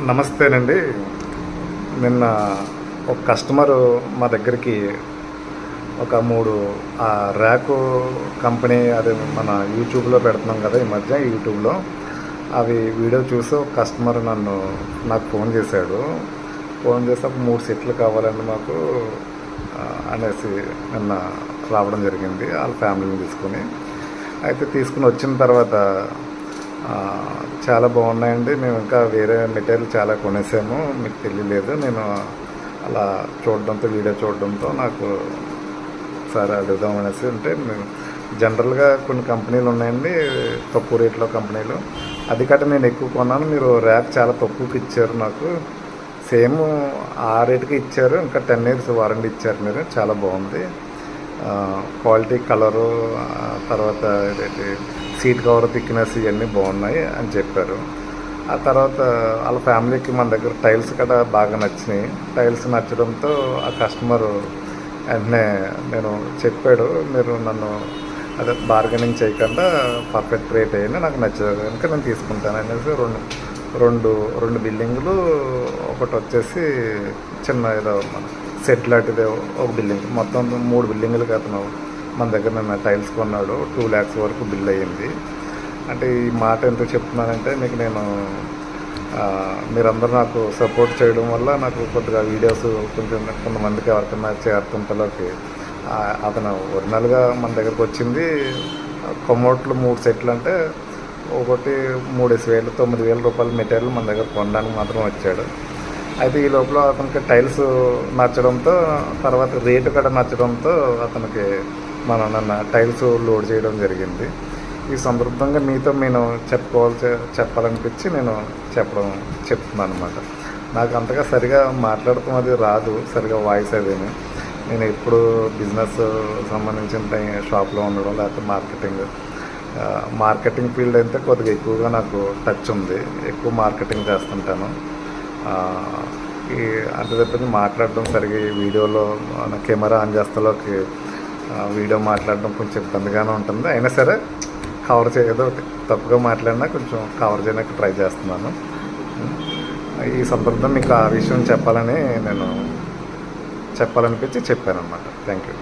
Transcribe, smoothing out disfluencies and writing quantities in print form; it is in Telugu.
నమస్తేనండి. నిన్న ఒక కస్టమరు మా దగ్గరికి ఒక 3 ర్యాకు కంపెనీ అది మన యూట్యూబ్‌లో పెడుతున్నాం కదా! ఈ మధ్య యూట్యూబ్‌లో. అవి వీడియో చూసి ఒక కస్టమర్ నాకు ఫోన్ చేశాడు. ఫోన్ చేసి ఒక 3 సెట్లు కావాలండి మాకు అనేసి నిన్న రావడం జరిగింది. వాళ్ళ ఫ్యామిలీని తీసుకొని. అయితే తీసుకొని వచ్చిన తర్వాత చాలా బాగున్నాయండి. మేము ఇంకా వేరే మెటీరియల్ చాలా కొనేసాము. మీకు తెలియలేదు. నేను అలా చూడడంతో వీడియో చూడడంతో నాకు ఒకసారి అడుగుదాం అనేసి అంటే జనరల్గా కొన్ని కంపెనీలు ఉన్నాయండి తక్కువ రేట్లో కంపెనీలు. అది కట్ట నేను ఎక్కువ కొన్నాను. మీరు ర్యాక్ చాలా తక్కువకి ఇచ్చారు నాకు. సేమ్ ఆ రేటుకి ఇచ్చారు. ఇంకా 10 years వారంటీ ఇచ్చారు మీరు. చాలా బాగుంది. క్వాలిటీ, కలరు, తర్వాత ఇదేంటి సీట్ కవర్ థిక్నెస్ ఇవన్నీ బాగున్నాయి అని చెప్పారు. ఆ తర్వాత వాళ్ళ ఫ్యామిలీకి మన దగ్గర టైల్స్ కూడా బాగా నచ్చినాయి. టైల్స్ నచ్చడంతో ఆ కస్టమరు వెంటనే చెప్పాడు, మీరు నన్ను అదే బార్గెనింగ్ చేయకుండా పర్ఫెక్ట్ రేట్ అయ్యింది, నాకు నచ్చదు కనుక నేను తీసుకుంటాను అనేసి రెండు బిల్డింగులు, ఒకటి వచ్చేసి చిన్న ఏదో మన సెట్ లాంటిది ఒక బిల్డింగ్, మొత్తం 3 బిల్డింగులకి అతను మన దగ్గర నిన్న టైల్స్ కొన్నాడు. 2 lakhs వరకు బిల్ అయ్యింది. అంటే ఈ మాట ఎందుకు చెప్తున్నానంటే మీకు మీరందరూ నాకు సపోర్ట్ చేయడం వల్ల నాకు కొద్దిగా వీడియోస్ కొంతమందికి ఎవరికైనా చేరుతుంటలోకి అతను ఒరిజినల్గా మన దగ్గరకు వచ్చింది కొమ్మోట్లు 3 సెట్లు అంటే ఒకటి 3,000 9,000 రూపాయల మెటీరియల్ మన దగ్గర కొనడానికి మాత్రం వచ్చాడు. అయితే ఈ లోపల అతనికి టైల్స్ నచ్చడంతో, తర్వాత రేటు కూడా నచ్చడంతో అతనికి నన్ను టైల్స్ లోడ్ చేయడం జరిగింది. ఈ సందర్భంగా మీతో నేను చెప్పాలనిపించి నేను చెప్తున్నాను అనమాట. నాకు అంతగా సరిగా మాట్లాడటం అది రాదు, సరిగా వాయిస్ అదేని. నేను ఎప్పుడు బిజినెస్ సంబంధించిన షాప్లో ఉండడం, లేకపోతే మార్కెటింగ్ ఫీల్డ్ అయితే కొద్దిగా ఎక్కువగా నాకు టచ్ ఉంది. ఎక్కువ మార్కెటింగ్ చేస్తుంటాను. అంత తప్పని మాట్లాడడం సరిగా వీడియోలో కెమెరా ఆన్ చేస్తలోకి వీడియో మాట్లాడడం కొంచెం ఇబ్బందిగానే ఉంటుంది. అయినా సరే ఏదో తప్పుగా మాట్లాడినా కొంచెం కవర్ చేయడానికి ట్రై చేస్తున్నాను. ఈ సందర్భంగా మీకు ఆ విషయం చెప్పాలనిపించి చెప్పాను అన్నమాట. Thank you.